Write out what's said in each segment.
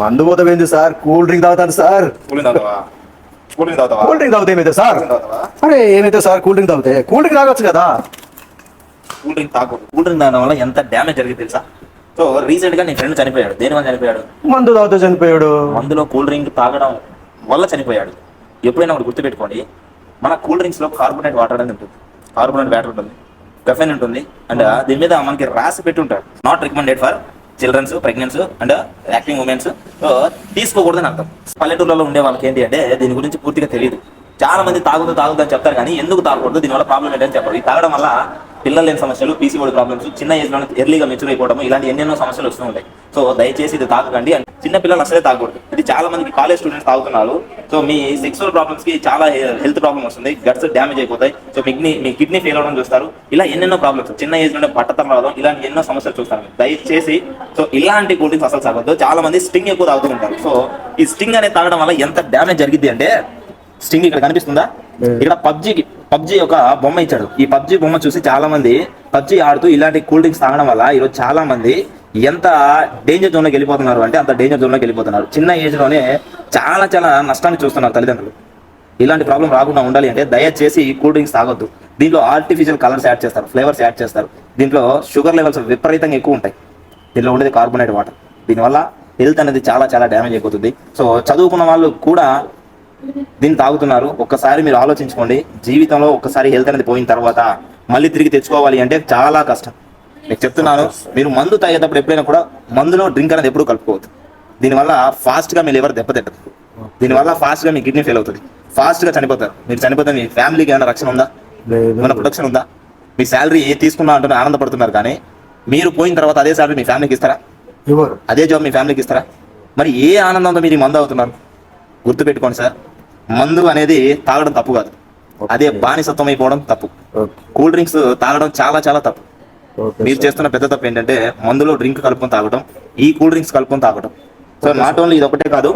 మందు పోతావేంది sir? Cool drink తాగుతాను sir. Cooling తాగుతావా? కూలింగ్ తాగుతావా? కూల్ డ్రింక్ తాగితే ఏమైతే సార్? తాగుతావా? అరే ఏమైతే సార్ కూల్ డ్రింక్ తాగితే? కూల్ డ్రింక్ తాగొచ్చు కదా. కూల్ డ్రింక్ తాగకూడదు. కూల్ డ్రింక్ తాగడం వల్ల ఎంత డ్యామేజ్ జరిగింది తెలుసా? సో రీసెంట్ గా నీ ఫ్రెండ్ చనిపోయాడు. దేని వల్ల చనిపోయాడు? మందు తాగితే చనిపోయాడు. మందులో కూల్ డ్రింక్ తాగడం వల్ల చనిపోయాడు. ఎప్పుడైనా ఒకటి గుర్తుపెట్టుకోండి, మన కూల్ డ్రింక్స్ లో కార్బోనేట్ వాటర్ అనేది ఉంటుంది, కార్బోనేట్ వాటర్ ఉంటుంది, కెఫెన్ ఉంటుంది, అండ్ దీని మీద మనకి రాసి పెట్టి ఉంటారు, not recommended for childrens, pregnants and lactating womens. So తీసుకోకూడదని అర్థం. పల్లెటూళ్ళలో ఉండే వాళ్ళకి ఏంటి అంటే దీని గురించి పూర్తిగా తెలియదు. చాలా మంది తాగుతూ అని చెప్తారు, కానీ ఎందుకు తాగకూడదు, దీనివల్ల ప్రాబ్లం ఏంటని చెప్పారు. ఈ తాగడం వల్ల పిల్లలు లేని సమస్యలు, పీసీఓడి ప్రాబ్లమ్స్, చిన్న ఏజ్ లో ఎర్లీగా మెచ్యూర్ అయిపోవడం, ఇలాంటి ఎన్నెన్నో సమస్యలు వస్తూ ఉంటాయి. సో దయచేసి ఇది తాగకండి. అండ్ చిన్న పిల్లలు అసలే తాగకూడదు. ఇది చాలా మందికి కాలేజ్ స్టూడెంట్స్ తాగుతున్నారు. సో మీ సెక్సువల్ ప్రాబ్లమ్స్ కి చాలా హెల్త్ ప్రాబ్లమ్ వస్తుంది, గట్స్ డ్యామేజ్ అయిపోతాయి. సో మీ కిడ్నీ ఫెయిల్ అవడం చూస్తారు. ఇలా ఎన్నెన్నో ప్రాబ్లమ్స్, చిన్న ఏజ్ లోనే బట్టతరం రావడం, ఇలాంటి ఎన్నో సమస్యలు చూస్తారు. దయచేసి సో ఇలాంటి కూల్ డ్రింక్స్ అసలు తాగొద్దు. చాలా మంది స్టింగ్ ఎక్కువ తాగుతూ ఉంటారు. సో ఈ స్టింగ్ అనేది తాగడం వల్ల ఎంత డ్యామేజ్ జరిగింది అంటే, స్టింగ్ ఇక్కడ కనిపిస్తుందా? ఇక్కడ పబ్జీ ఒక బొమ్మ ఇచ్చాడు. ఈ పబ్జీ బొమ్మ చూసి చాలా మంది పబ్జీ ఆడుతూ ఇలాంటి కూల్ డ్రింక్స్ తాగడం వల్ల ఈరోజు చాలా మంది ఎంత డేంజర్ జోన్ లోకి వెళ్ళిపోతున్నారు అంటే అంత డేంజర్ జోన్ లోకి వెళ్ళిపోతున్నారు. చిన్న ఏజ్ లోనే చాలా నష్టాన్ని చూస్తున్నారు తల్లిదండ్రులు. ఇలాంటి ప్రాబ్లం రాకుండా ఉండాలి అంటే దయచేసి కూల్ డ్రింక్స్ తాగొద్దు. దీంట్లో ఆర్టిఫిషియల్ కలర్స్ యాడ్ చేస్తారు, ఫ్లేవర్స్ యాడ్ చేస్తారు. దీంట్లో షుగర్ లెవెల్స్ విపరీతంగా ఎక్కువ ఉంటాయి. దీంట్లో ఉండేది కార్బోనేట్ వాటర్. దీనివల్ల హెల్త్ అనేది చాలా డ్యామేజ్ అయిపోతుంది. సో చదువుకున్న వాళ్ళు కూడా దీన్ని తాగుతున్నారు. ఒక్కసారి మీరు ఆలోచించుకోండి. జీవితంలో ఒక్కసారి హెల్త్ అనేది పోయిన తర్వాత మళ్ళీ తిరిగి తెచ్చుకోవాలి అంటే చాలా కష్టం. మీకు చెప్తున్నాను, మీరు మందు తాగేటప్పుడు ఎప్పుడైనా కూడా మందులో డ్రింక్ అనేది ఎప్పుడు కలుపుకోవద్దు. దీనివల్ల ఫాస్ట్ గా మీ లివర్ దెబ్బతింటది. దీనివల్ల ఫాస్ట్ గా మీ కిడ్నీ ఫెయిల్ అవుతుంది, ఫాస్ట్ గా చనిపోతారు. మీరు చనిపోతే మీ ఫ్యామిలీకి ఏమైనా రక్షణ ఉందా? ఏమైనా ప్రొటెక్షన్ ఉందా? మీ శాలరీ తీసుకున్నా అంటూ ఆనందపడుతున్నారు, కానీ మీరు పోయిన తర్వాత అదే శాలరీ మీ ఫ్యామిలీకి ఇస్తారా? అదే జాబ్ మీ ఫ్యామిలీకి ఇస్తారా? మరి ఏ ఆనందంతో మీరు మందు అవుతున్నారు? గుర్తుపెట్టుకోండి సార్, మందు అనేది తాగడం తప్పు కాదు, అదే బానిసత్వం అయిపోవడం తప్పు. కూల్ డ్రింక్స్ తాగడం చాలా తప్పు. మీరు చేస్తున్న పెద్ద తప్పు ఏంటంటే మందులో డ్రింక్ కలుపుకొని తాగడం, ఈ కూల్ డ్రింక్స్ కలుపుకొని తాగడం. సో నాట్ ఓన్లీ ఇది ఒకటే కాదు,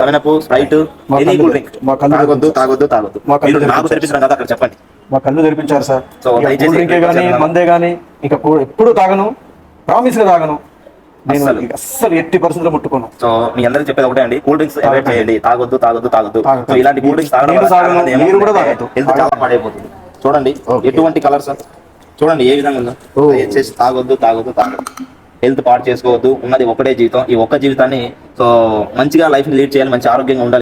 seven up, Sprite, any cool drink తాగొద్దు. మీరు నాకు తెరిపించడం కదా అక్కడ చెప్పండి. మా కళ్ళు తెరిపించారు సార్. సో డ్రింకే కానీ మందే కానీ ఇక ఎప్పుడు తాగను, ప్రామిస్ గా తాగను. నేను అస్సలు 80% ముట్టుకోను. సో మీ అందరికి చెప్పేది ఒకటే అండి, కూల్ డ్రింక్స్ అవాయిడ్ చేయండి. తాగొద్దు. సో ఇలాంటి కూల్ డ్రింక్స్ హెల్త్ చాలా పాడైపోతుంది. చూడండి ఎటువంటి కలర్స్ చూడండి ఏ విధంగా ఉందో. దయచేసి తాగొద్దు. హెల్త్ పాడు చేసుకోవద్దు. ఉన్నది ఒకటే జీవితం. ఈ ఒక్క జీవితాన్ని సో మంచిగా లైఫ్ లీడ్ చేయాలి, మంచి ఆరోగ్యంగా ఉండాలి.